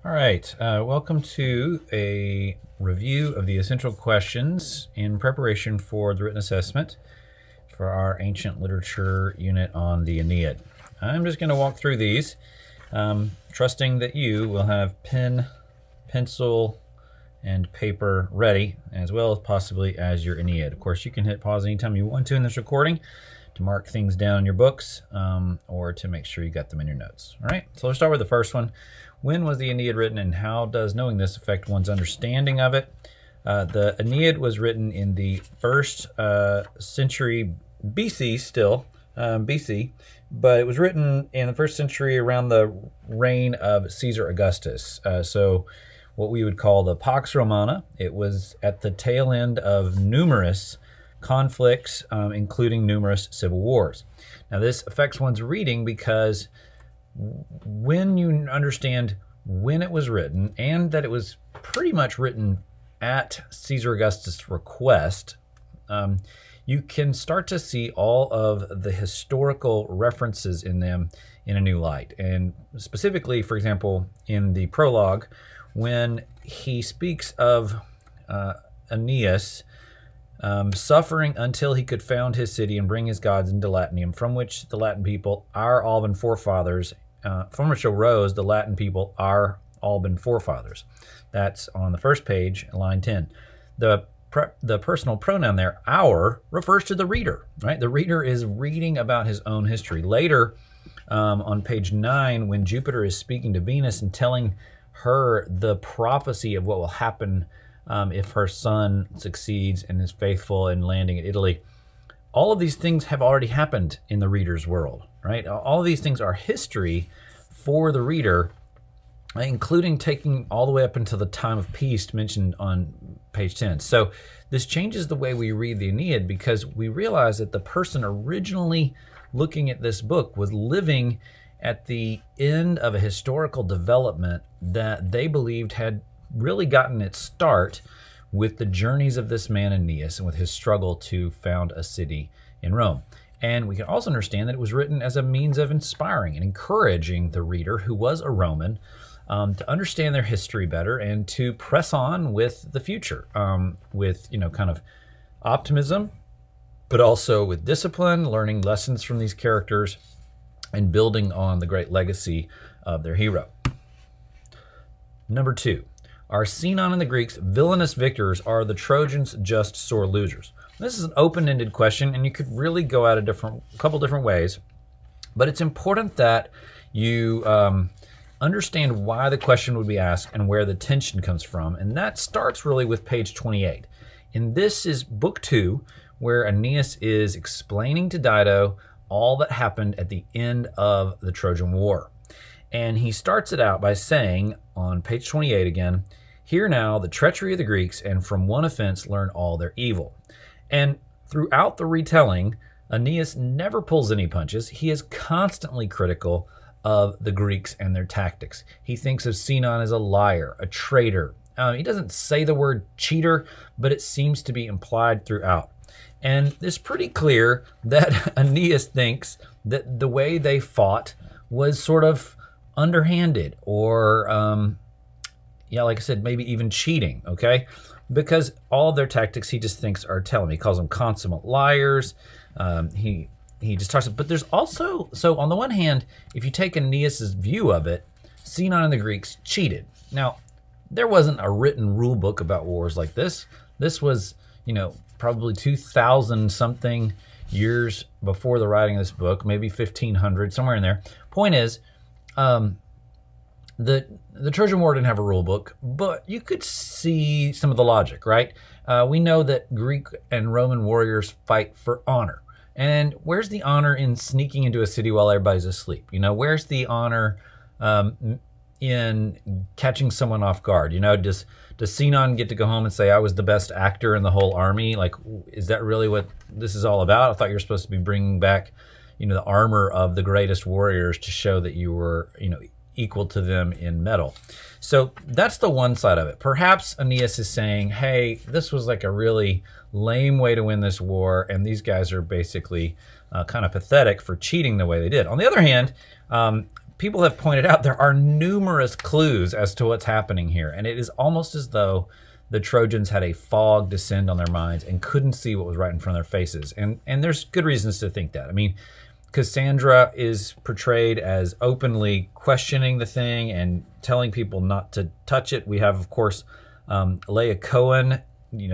All right, welcome to a review of the essential questions in preparation for the written assessment for our ancient literature unit on the Aeneid. I'm just going to walk through these, trusting that you will have pen, pencil, and paper ready, as well as possibly as your Aeneid. Of course, you can hit pause anytime you want to in this recording to mark things down in your books or to make sure you got them in your notes. All right, so let's start with the first one. When was the Aeneid written, and how does knowing this affect one's understanding of it? The Aeneid was written in the 1st century BC, still BC, but it was written in the 1st century around the reign of Caesar Augustus. So what we would call the Pax Romana. It was at the tail end of numerous conflicts, including numerous civil wars. Now this affects one's reading because when you understand when it was written and that it was pretty much written at Caesar Augustus' request, you can start to see all of the historical references in them in a new light. And specifically, for example, in the prologue, when he speaks of Aeneas suffering until he could found his city and bring his gods into Latinium, from which the Latin people, our Alban forefathers, from which arose the Latin people, our Alban forefathers. That's on the first page, line 10. The personal pronoun there, our, refers to the reader, right? The reader is reading about his own history. Later, on page 9, when Jupiter is speaking to Venus and telling her the prophecy of what will happen if her son succeeds and is faithful in landing in Italy, all of these things have already happened in the reader's world, right? All of these things are history for the reader, including taking all the way up until the time of peace mentioned on page 10. So this changes the way we read the Aeneid because we realize that the person originally looking at this book was living at the end of a historical development that they believed had really gotten its start with the journeys of this man Aeneas and with his struggle to found a city in Rome. And we can also understand that it was written as a means of inspiring and encouraging the reader, who was a Roman, to understand their history better and to press on with the future, with kind of optimism, but also with discipline, learning lessons from these characters and building on the great legacy of their hero. Number 2. Are Sinon and the Greeks villainous victors? Are the Trojans just sore losers? This is an open-ended question, and you could really go at a couple different ways. But it's important that you understand why the question would be asked and where the tension comes from. And that starts really with page 28. And this is book 2, where Aeneas is explaining to Dido all that happened at the end of the Trojan War. And he starts it out by saying, on page 28 again, "Hear now the treachery of the Greeks, and from one offense learn all their evil." And throughout the retelling, Aeneas never pulls any punches. He is constantly critical of the Greeks and their tactics. He thinks of Sinon as a liar, a traitor. He doesn't say the word cheater, but it seems to be implied throughout. And it's pretty clear that Aeneas thinks that the way they fought was sort of underhanded or, like I said, maybe even cheating, okay? Because all of their tactics he just thinks are telling. He calls them consummate liars. He just talks, but there's also, so on the one hand, if you take Aeneas's view of it, Sinon and the Greeks cheated. Now, there wasn't a written rule book about wars like this. This was, probably 2,000 something years before the writing of this book, maybe 1,500, somewhere in there. Point is, the Trojan War didn't have a rule book, but you could see some of the logic, right? We know that Greek and Roman warriors fight for honor. And where's the honor in sneaking into a city while everybody's asleep? Where's the honor in catching someone off guard? Does Sinon get to go home and say, I was the best actor in the whole army? Like, is that really what this is all about? I thought you were supposed to be bringing back, the armor of the greatest warriors to show that you were, equal to them in mettle. So that's the one side of it. Perhaps Aeneas is saying, hey, this was like a really lame way to win this war, and these guys are basically kind of pathetic for cheating the way they did. On the other hand, people have pointed out there are numerous clues as to what's happening here, and it is almost as though the Trojans had a fog descend on their minds and couldn't see what was right in front of their faces. And there's good reasons to think that. I mean, Cassandra is portrayed as openly questioning the thing and telling people not to touch it. We have, of course, Leah Cohen,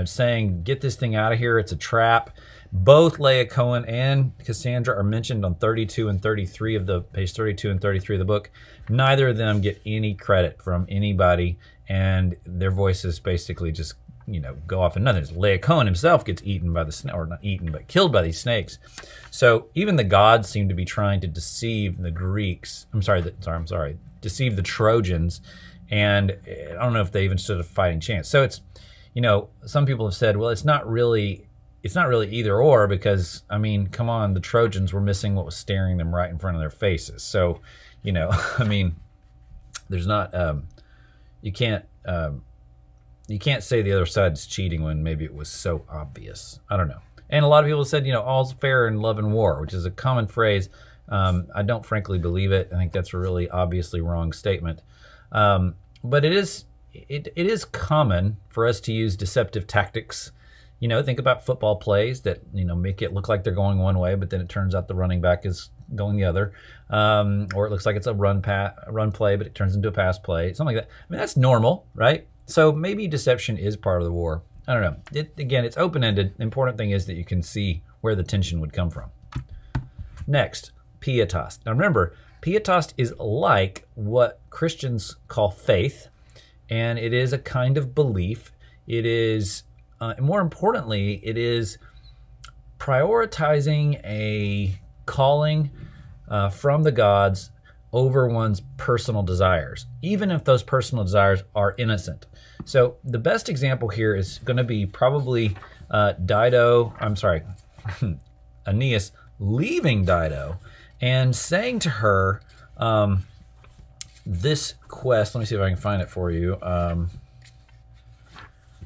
saying, get this thing out of here, it's a trap. Both Leah Cohen and Cassandra are mentioned on 32 and 33 of the page 32 and 33 of the book. Neither of them get any credit from anybody, and their voices basically just go off in nothing. Leah Cohen himself gets eaten by the snake, or not eaten, but killed by these snakes. So even the gods seem to be trying to deceive the Greeks. Deceive the Trojans, and I don't know if they even stood a fighting chance. So it's, some people have said, well, it's not really either or, because, I mean, come on, the Trojans were missing what was staring them right in front of their faces. So, I mean, there's not, you can't say the other side's cheating when maybe it was so obvious. I don't know. And a lot of people said, all's fair in love and war, which is a common phrase. I don't frankly believe it. I think that's a really obviously wrong statement. But it is common for us to use deceptive tactics. Think about football plays that, make it look like they're going one way, but then it turns out the running back is going the other. Or it looks like it's a run play, but it turns into a pass play, something like that. I mean, that's normal, right? So maybe deception is part of the war. I don't know. Again, it's open-ended. The important thing is that you can see where the tension would come from. Next, pietas. Now remember, pietas is like what Christians call faith, and it is a kind of belief. It is, more importantly, it is prioritizing a calling from the gods over one's personal desires, even if those personal desires are innocent. So the best example here is going to be probably Aeneas leaving Dido and saying to her, this quest, let me see if I can find it for you.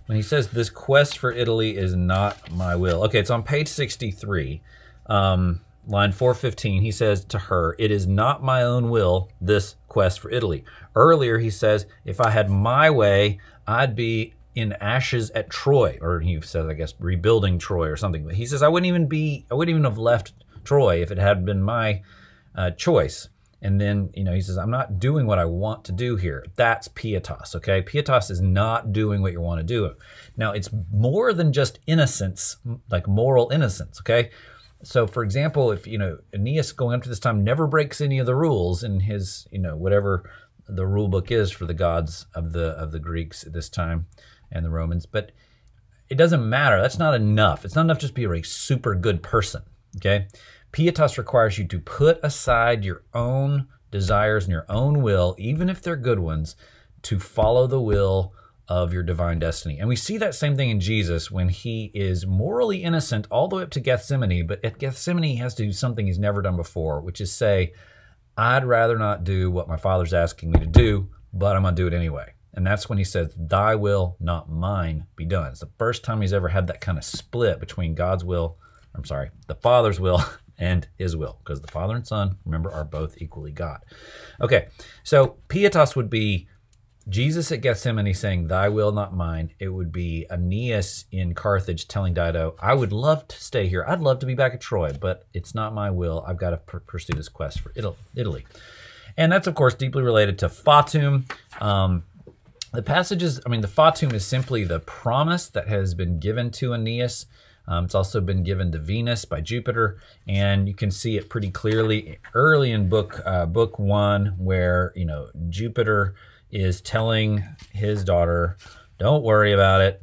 When he says, this quest for Italy is not my will. Okay, it's on page 63, line 415. He says to her, it is not my own will, this quest for Italy. Earlier, he says, if I had my way, I'd be in ashes at Troy. Or he says, I guess, rebuilding Troy or something. But he says, I wouldn't even have left Troy if it had been my choice. And then, he says, I'm not doing what I want to do here. That's pietas, okay? Pietas is not doing what you want to do. Now, it's more than just innocence, like moral innocence, okay? So, for example, if, Aeneas going up to this time never breaks any of the rules in his, whatever the rule book is for the gods of the Greeks at this time and the Romans, but it doesn't matter. That's not enough. It's not enough just to be a super good person, okay? Pietas requires you to put aside your own desires and your own will, even if they're good ones, to follow the will of your divine destiny. And we see that same thing in Jesus when he is morally innocent all the way up to Gethsemane, but at Gethsemane he has to do something he's never done before, which is say, I'd rather not do what my Father's asking me to do, but I'm going to do it anyway. And that's when he says, thy will, not mine, be done. It's the first time he's ever had that kind of split between the Father's will and his will, because the Father and Son, remember, are both equally God. Okay, so pietas would be Jesus at Gethsemane saying, thy will, not mine. It would be Aeneas in Carthage telling Dido, I would love to stay here. I'd love to be back at Troy, but it's not my will. I've got to pursue this quest for Italy. And that's, of course, deeply related to Fatum. The passages, the Fatum is simply the promise that has been given to Aeneas. It's also been given to Venus by Jupiter, and you can see it pretty clearly early in book 1, where Jupiter is telling his daughter, "Don't worry about it.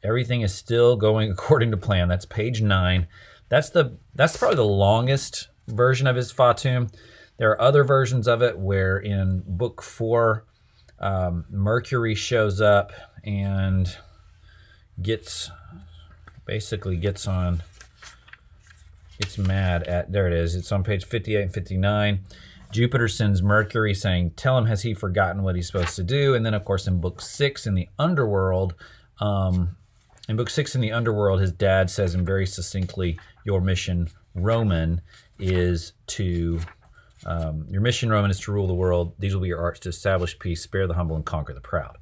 Everything is still going according to plan." That's page 9. That's probably the longest version of his Fatum. There are other versions of it where in book 4, Mercury shows up and gets mad at, there it is, it's on page 58 and 59. Jupiter sends Mercury saying, tell him, has he forgotten what he's supposed to do? And then, of course, in book 6 in the underworld, his dad says him very succinctly, your mission, Roman, is to Your mission, Roman, is to rule the world. These will be your arts: to establish peace, spare the humble, and conquer the proud.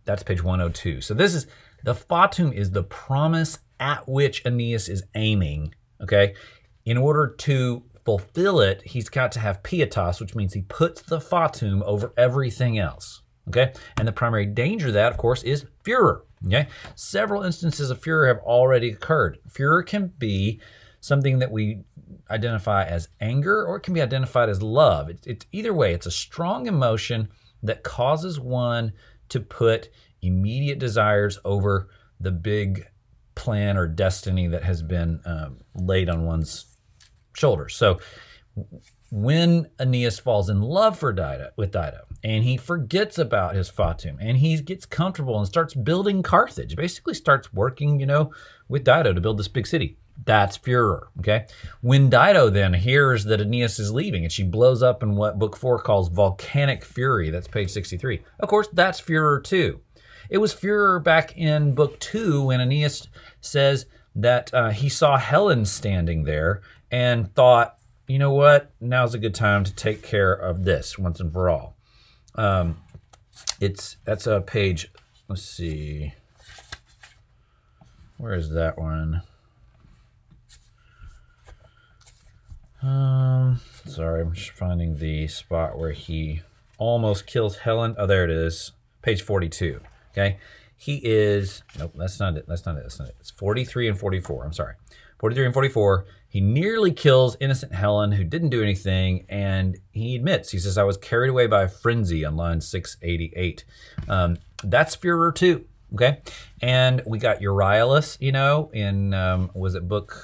That's page 102. So this is, the fatum is the promise at which Aeneas is aiming, okay? In order to fulfill it, he's got to have pietas, which means he puts the fatum over everything else, okay? And the primary danger of that, of course, is furor, okay? Several instances of furor have already occurred. Furor can be something that we identify as anger, or it can be identified as love. It's either way, it's a strong emotion that causes one to put immediate desires over the big plan or destiny that has been laid on one's shoulders. So when Aeneas falls in love with Dido, and he forgets about his fatum, and he gets comfortable and starts building Carthage, basically starts working, with Dido to build this big city, that's furor, okay? When Dido then hears that Aeneas is leaving, and she blows up in what Book 4 calls volcanic fury, that's page 63, of course, that's furor too. It was furor back in Book 2 when Aeneas says that he saw Helen standing there and thought, you know what, now's a good time to take care of this once and for all. That's a page, let's see, where is that one? Sorry, I'm just finding the spot where he almost kills Helen. Oh, there it is, page 42. Okay, he is, nope, that's not it. It's 43 and 44. I'm sorry, 43 and 44. He nearly kills innocent Helen, who didn't do anything, and he admits, he says, I was carried away by a frenzy on line 688. That's furor too. Okay, and we got Euryalus, in was it book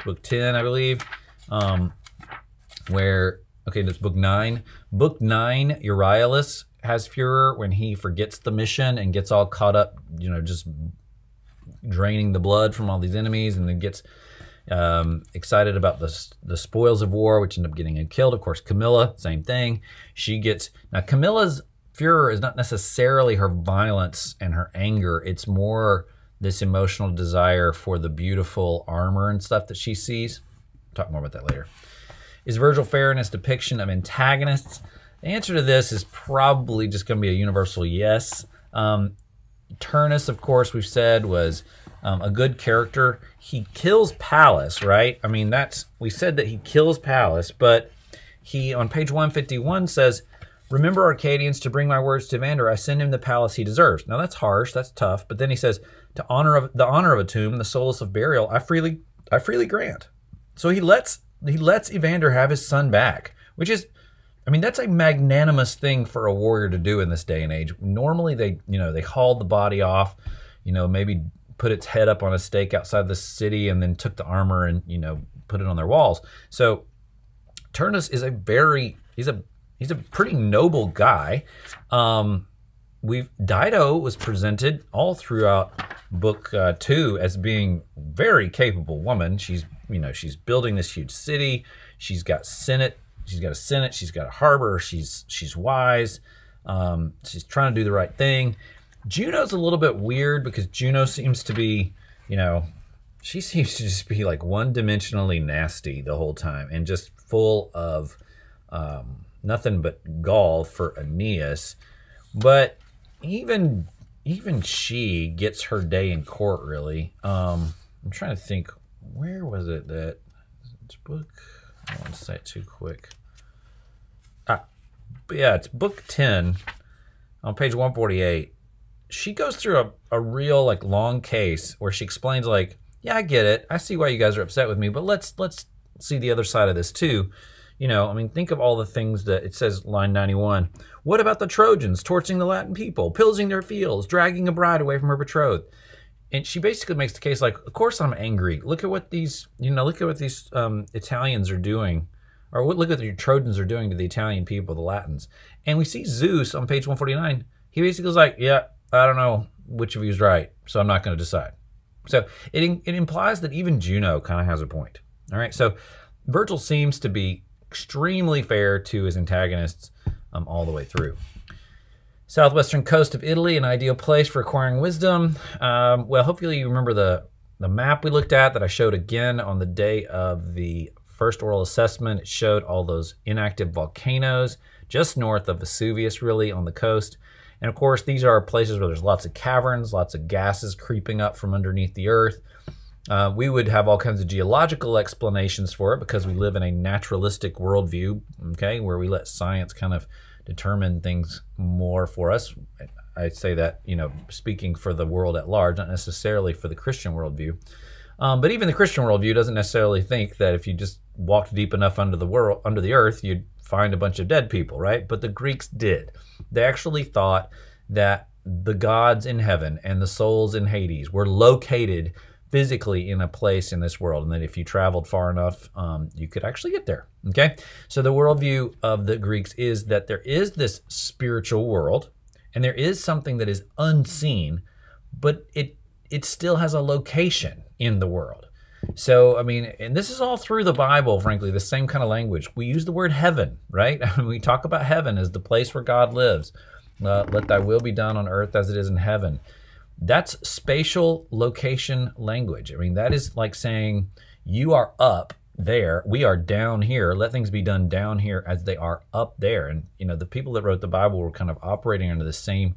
10, I believe, where, okay, that's book 9. Book 9, Euryalus has furor when he forgets the mission and gets all caught up, just draining the blood from all these enemies, and then gets excited about the spoils of war, which end up getting him killed. Of course, Camilla, same thing. Now Camilla's furor is not necessarily her violence and her anger. It's more this emotional desire for the beautiful armor and stuff that she sees. Talk more about that later. Is Virgil fair in his depiction of antagonists? The answer to this is probably just going to be a universal yes. Turnus, of course, we've said was a good character. He kills Pallas, right? I mean, we said that he kills Pallas, but he, on page 151, says, remember, Arcadians, to bring my words to Evander, I send him the Pallas he deserves. Now, that's harsh, that's tough, but then he says, the honor of a tomb, the solace of burial, I freely grant. So he lets Evander have his son back, which is, I mean, that's a magnanimous thing for a warrior to do in this day and age. Normally they hauled the body off, maybe put its head up on a stake outside the city and then took the armor and, put it on their walls. So Turnus is he's a pretty noble guy. Dido was presented all throughout book 2 as being very capable woman. She's building this huge city. She's got a senate, she's got a harbor, she's wise. She's trying to do the right thing. Juno's a little bit weird because Juno seems to be, she seems to just be like one-dimensionally nasty the whole time and just full of nothing but gall for Aeneas. But even she gets her day in court, really. I'm trying to think, where was it that it's book? I don't want to say it too quick. But yeah, it's book 10 on page 148. She goes through a real long case where she explains yeah, I get it. I see why you guys are upset with me, but let's see the other side of this too. I mean, think of all the things that it says, line 91. What about the Trojans torching the Latin people, pillaging their fields, dragging a bride away from her betrothed? And she basically makes the case of course I'm angry. Look at what these, Italians are doing, or look at what the Trojans are doing to the Italian people, the Latins. And we see Zeus on page 149. He basically goes yeah, I don't know which of you is right, so I'm not going to decide. So it implies that even Juno kind of has a point. All right, so Virgil seems to be extremely fair to his antagonists all the way through. Southwestern coast of Italy, an ideal place for acquiring wisdom. Well, hopefully you remember the map we looked at that I showed again on the day of the first oral assessment, it showed all those inactive volcanoes just north of Vesuvius, really, on the coast. And of course, these are places where there's lots of caverns, lots of gases creeping up from underneath the earth. We would have all kinds of geological explanations for it because we live in a naturalistic worldview, okay, where we let science kind of determine things more for us. I say that, speaking for the world at large, not necessarily for the Christian worldview. But even the Christian worldview doesn't necessarily think that if you just walked deep enough under the earth, you'd find a bunch of dead people, right? But the Greeks did. They actually thought that the gods in heaven and the souls in Hades were located physically in a place in this world, and that if you traveled far enough, you could actually get there, okay? So the worldview of the Greeks is that there is this spiritual world, and there is something that is unseen, but it still has a location in the world. So, I mean, and this is all through the Bible, frankly, the same kind of language. We use the word heaven, right? We talk about heaven as the place where God lives. Let thy will be done on earth as it is in heaven. That's spatial location language. I mean, that is like saying you are up there, we are down here. Let things be done down here as they are up there. And, the people that wrote the Bible were kind of operating under the same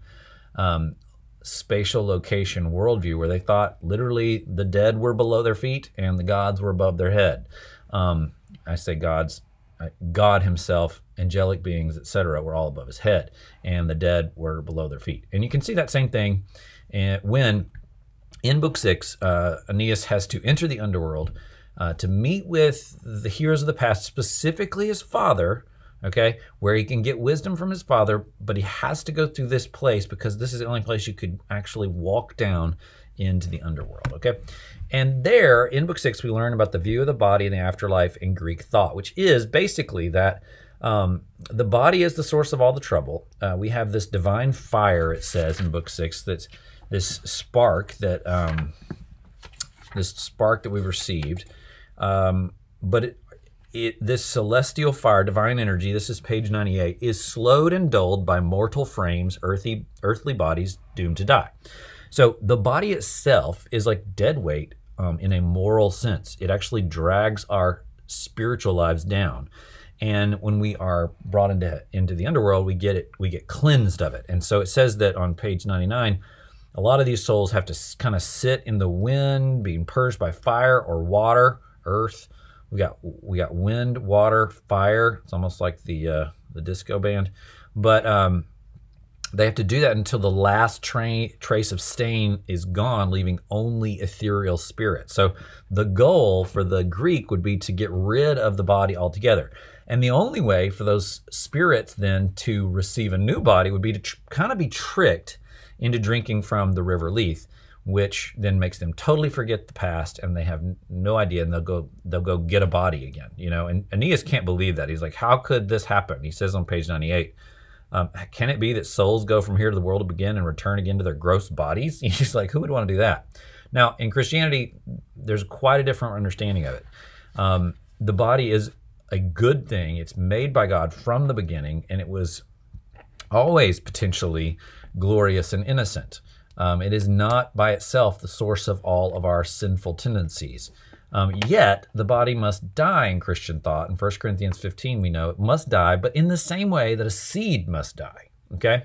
spatial location worldview where they thought literally the dead were below their feet and the gods were above their head. I say gods, God himself, angelic beings, etc., were all above his head, and the dead were below their feet. And you can see that same thing when in Book 6, Aeneas has to enter the underworld to meet with the heroes of the past, specifically his father, okay, where he can get wisdom from his father, but he has to go through this place because this is the only place you could actually walk down into the underworld, okay? And there, in Book 6, we learn about the view of the body in the afterlife in Greek thought, which is basically that the body is the source of all the trouble. We have this divine fire, it says in Book 6, that's this spark that we've received, but this celestial fire, divine energy, this is page 98, is slowed and dulled by mortal frames, earthly bodies doomed to die. So the body itself is like dead weight in a moral sense. It actually drags our spiritual lives down. And when we are brought into the underworld, we get cleansed of it. And so it says that on page 99, a lot of these souls have to kind of sit in the wind, being purged by fire or water, earth. We got wind, water, fire. It's almost like the disco band, but they have to do that until the last trace of stain is gone, leaving only ethereal spirit. So the goal for the Greek would be to get rid of the body altogether. And the only way for those spirits then to receive a new body would be to kind of be tricked into drinking from the river Lethe, which then makes them totally forget the past, and they have no idea, and they'll go get a body again, And Aeneas can't believe that. He's like, how could this happen? He says on page 98, can it be that souls go from here to the world to begin and return again to their gross bodies? He's like, who would want to do that? Now, in Christianity, there's quite a different understanding of it. The body is a good thing. It's made by God from the beginning, and it was always potentially glorious and innocent. It is not by itself the source of all of our sinful tendencies. Yet, the body must die in Christian thought. In 1 Corinthians 15, we know it must die, but in the same way that a seed must die, okay?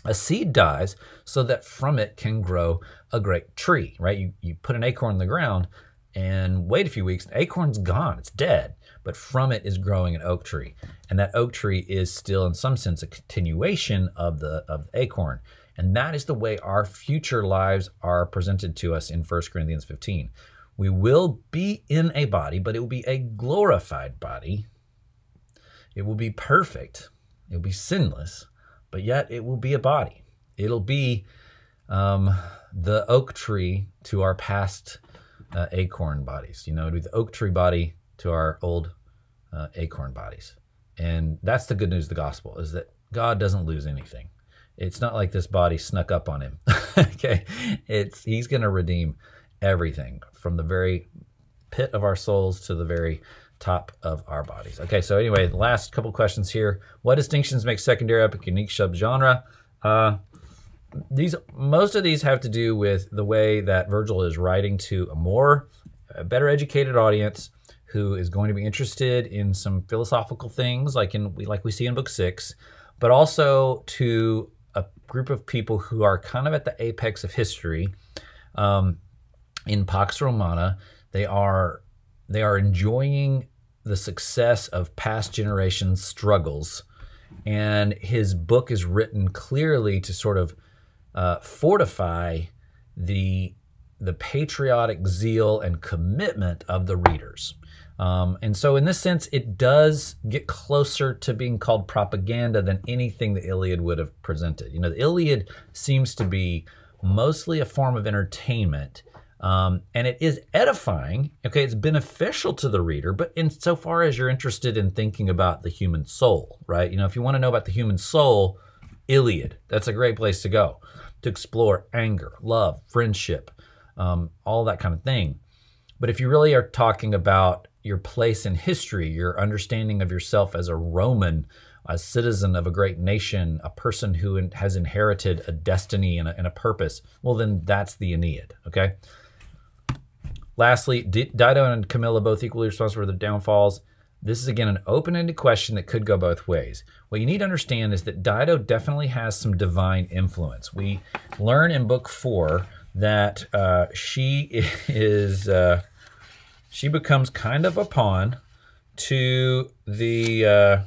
A seed dies so that from it can grow a great tree, right? You put an acorn in the ground and wait a few weeks, the acorn's gone, it's dead, but from it is growing an oak tree. And that oak tree is still, in some sense, a continuation of the acorn. And that is the way our future lives are presented to us in 1 Corinthians 15. We will be in a body, but it will be a glorified body. It will be perfect. It will be sinless, but yet it will be a body. It'll be the oak tree to our past acorn bodies. It'll be the oak tree body to our old acorn bodies. And that's the good news of the gospel, is that God doesn't lose anything. It's not like this body snuck up on him. Okay, he's going to redeem everything from the very pit of our souls to the very top of our bodies. Okay, so anyway, the last couple questions here. What distinctions make secondary epic a unique subgenre? Most of these have to do with the way that Virgil is writing to a better educated audience who is going to be interested in some philosophical things like we see in book 6, but also to a group of people who are kind of at the apex of history. In Pax Romana, they are enjoying the success of past generations' struggles, and his book is written clearly to sort of fortify the patriotic zeal and commitment of the readers. And so in this sense, it does get closer to being called propaganda than anything the Iliad would have presented. You know, the Iliad seems to be mostly a form of entertainment, and it is edifying. Okay, it's beneficial to the reader, but insofar as you're interested in thinking about the human soul, right? You know, if you want to know about the human soul, Iliad, that's a great place to go to explore anger, love, friendship, all that kind of thing. But if you really are talking about your place in history, your understanding of yourself as a Roman, a citizen of a great nation, a person who has inherited a destiny and a purpose, well, then that's the Aeneid, okay? Lastly, Dido and Camilla both equally responsible for the downfalls. This is, again, an open-ended question that could go both ways. What you need to understand is that Dido definitely has some divine influence. We learn in book 4 that she becomes kind of a pawn to the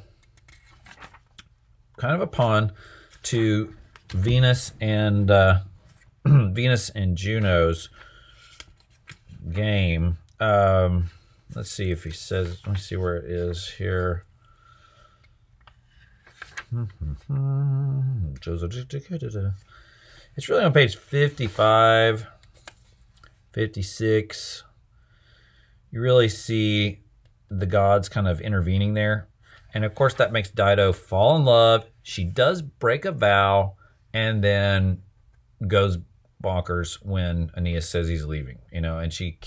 Venus and Venus and Juno's game. Let's see if he says. Let me see where it is here. It's really on page 55, 56. You really see the gods kind of intervening there. And of course that makes Dido fall in love. She does break a vow and then goes bonkers when Aeneas says he's leaving, you know, and she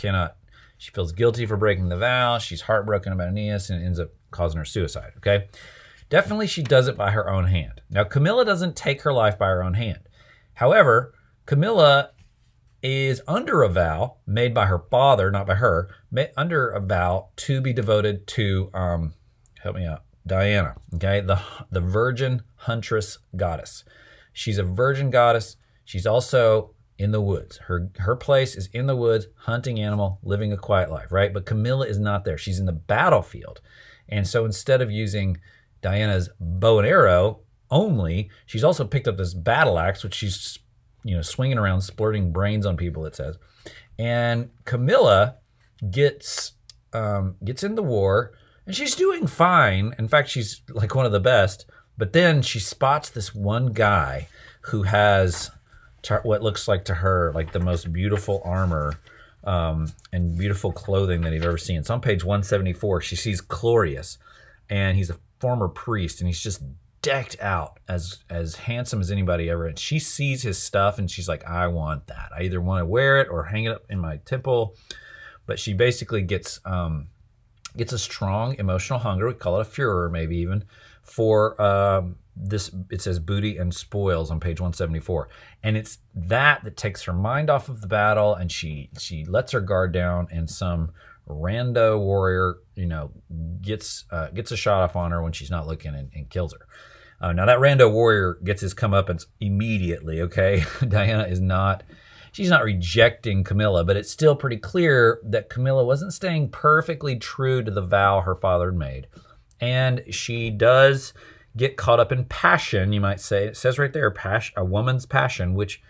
feels guilty for breaking the vow. She's heartbroken about Aeneas and ends up causing her suicide, okay? Definitely she does it by her own hand. Now, Camilla doesn't take her life by her own hand. However, Camilla is under a vow made by her father, not by her, under a vow to be devoted to, help me out, Diana, okay? The virgin huntress goddess. She's a virgin goddess. She's also in the woods. Her place is in the woods, hunting animal, living a quiet life, right? But Camilla is not there. She's in the battlefield. And so instead of using Diana's bow and arrow only, she's also picked up this battle axe, which she's, you know, swinging around, splurting brains on people, it says. And Camilla gets in the war, and she's doing fine. In fact, she's like one of the best. But then she spots this one guy who has what looks like to her like the most beautiful armor and beautiful clothing that you've ever seen. It's on page 174. She sees Clorius, and he's a former priest, and he's just decked out as handsome as anybody ever. And she sees his stuff, and she's like, I want that. I either want to wear it or hang it up in my temple. But she basically gets a strong emotional hunger. We call it a furor, maybe even, for this. It says booty and spoils on page 174, and it's that takes her mind off of the battle, and she lets her guard down, and some rando warrior, you know, gets a shot off on her when she's not looking and kills her. Now that rando warrior gets his comeuppance immediately. Okay, Diana is not. She's not rejecting Camilla, but it's still pretty clear that Camilla wasn't staying perfectly true to the vow her father had made. And she does get caught up in passion, you might say. It says right there, a woman's passion, which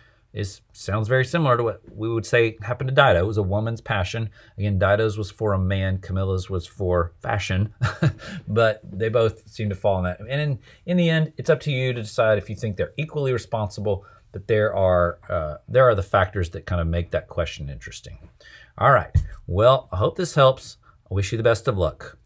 sounds very similar to what we would say happened to Dido. It was a woman's passion. Again, Dido's was for a man, Camilla's was for fashion, but they both seem to fall in that. And in the end, it's up to you to decide if you think they're equally responsible, but there are the factors that kind of make that question interesting. All right, well, I hope this helps. I wish you the best of luck.